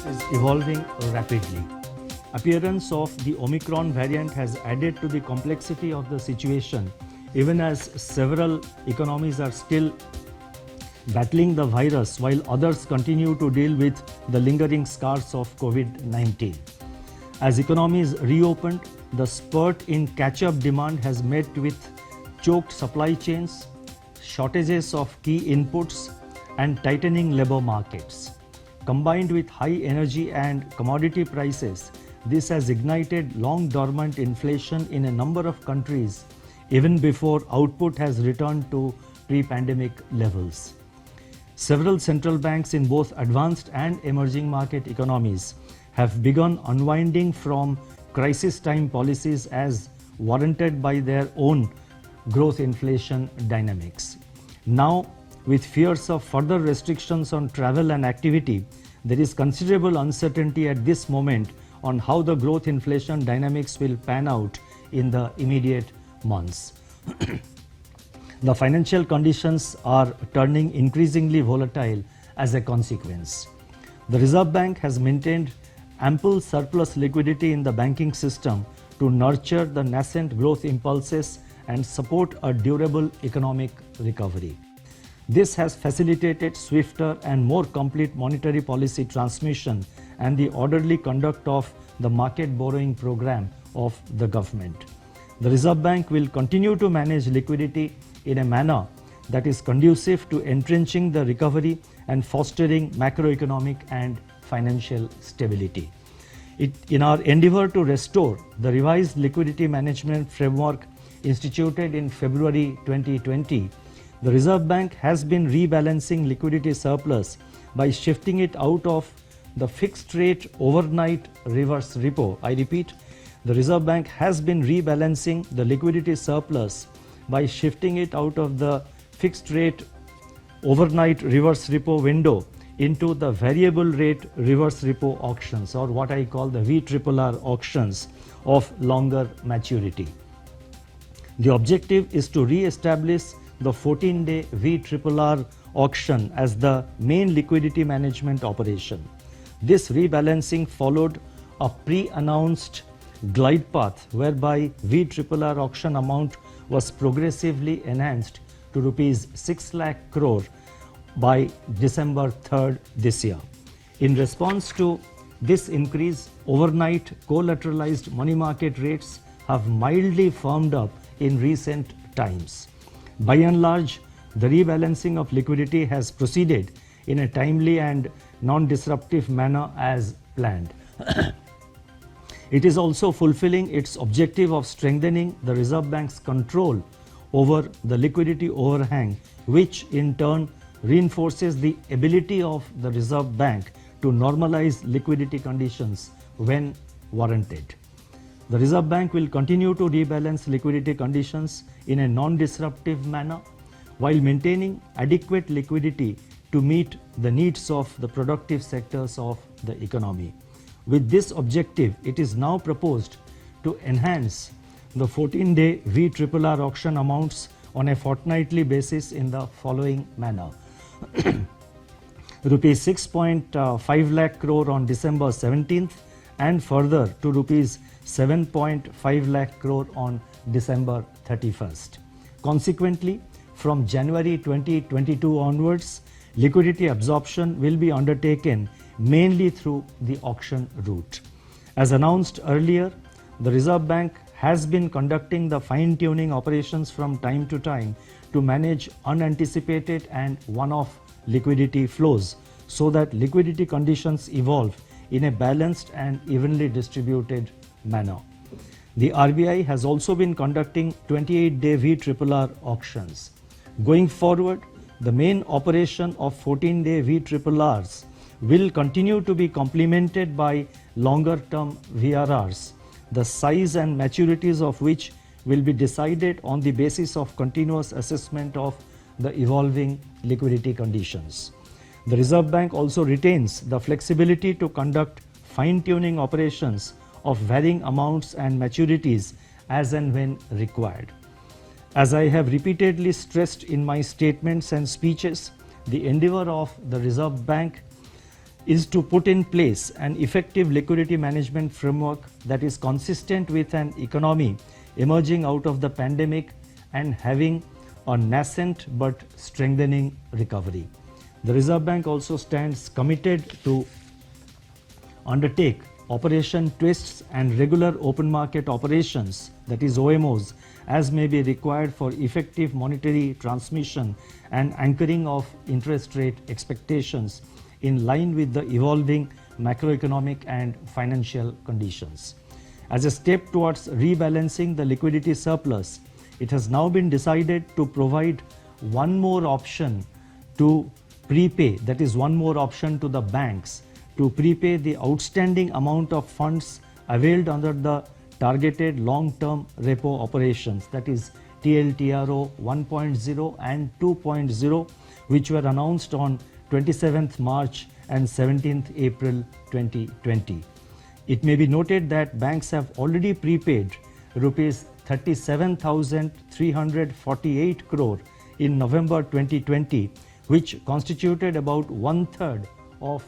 is evolving rapidly. Appearance of the Omicron variant has added to the complexity of the situation, even as several economies are still battling the virus while others continue to deal with the lingering scars of COVID-19. As economies reopened, the spurt in catch-up demand has met with choked supply chains, shortages of key inputs, and tightening labor markets. Combined with high energy and commodity prices, this has ignited long-dormant inflation in a number of countries even before output has returned to pre-pandemic levels. Several central banks in both advanced and emerging market economies have begun unwinding from crisis-time policies as warranted by their own growth inflation dynamics. Now, with fears of further restrictions on travel and activity, there is considerable uncertainty at this moment on how the growth inflation dynamics will pan out in the immediate months. The financial conditions are turning increasingly volatile as a consequence. The Reserve Bank has maintained ample surplus liquidity in the banking system to nurture the nascent growth impulses and support a durable economic recovery. This has facilitated swifter and more complete monetary policy transmission and the orderly conduct of the market borrowing program of the government. The Reserve Bank will continue to manage liquidity in a manner that is conducive to entrenching the recovery and fostering macroeconomic and financial stability. In our endeavor to restore the revised liquidity management framework instituted in February 2020, the Reserve Bank has been rebalancing liquidity surplus by shifting it out of the fixed rate overnight reverse repo. I repeat, the Reserve Bank has been rebalancing the liquidity surplus by shifting it out of the fixed rate overnight reverse repo window into the variable rate reverse repo auctions, or what I call the VRRR auctions of longer maturity. The objective is to re-establish the 14-day VRRR auction as the main liquidity management operation. This rebalancing followed a pre-announced glide path whereby VRRR auction amount was progressively enhanced to rupees 6 lakh crore by December 3rd this year. In response to this increase, overnight collateralized money market rates have mildly firmed up in recent times. By and large, the rebalancing of liquidity has proceeded in a timely and non-disruptive manner as planned. It is also fulfilling its objective of strengthening the Reserve Bank's control over the liquidity overhang, which in turn reinforces the ability of the Reserve Bank to normalize liquidity conditions when warranted. The Reserve Bank will continue to rebalance liquidity conditions in a non-disruptive manner while maintaining adequate liquidity to meet the needs of the productive sectors of the economy. With this objective, it is now proposed to enhance the 14-day VRRR auction amounts on a fortnightly basis in the following manner. Rupees 6.5 lakh crore on December 17th and further to rupees 7.5 lakh crore on December 31st. Consequently, from January 2022 onwards, liquidity absorption will be undertaken mainly through the auction route. As announced earlier, the Reserve Bank has been conducting the fine-tuning operations from time to time to manage unanticipated and one-off liquidity flows so that liquidity conditions evolve in a balanced and evenly distributed manner. The RBI has also been conducting 28-day VRRR auctions. Going forward, the main operation of 14-day VRRRs will continue to be complemented by longer-term VRRs, the size and maturities of which will be decided on the basis of continuous assessment of the evolving liquidity conditions. The Reserve Bank also retains the flexibility to conduct fine-tuning operations of varying amounts and maturities as and when required. As I have repeatedly stressed in my statements and speeches, the endeavor of the Reserve Bank is to put in place an effective liquidity management framework that is consistent with an economy emerging out of the pandemic and having a nascent but strengthening recovery. The Reserve Bank also stands committed to undertake Operation Twists and regular open market operations, that is OMOs, as may be required for effective monetary transmission and anchoring of interest rate expectations in line with the evolving macroeconomic and financial conditions. As a step towards rebalancing the liquidity surplus, it has now been decided to provide one more option to prepay, that is one more option to the banks to prepay the outstanding amount of funds availed under the targeted long-term repo operations, that is TLTRO 1.0 and 2.0, which were announced on 27th March and 17th April 2020. It may be noted that banks have already prepaid rupees 37,348 crore in November 2020, which constituted about one-third of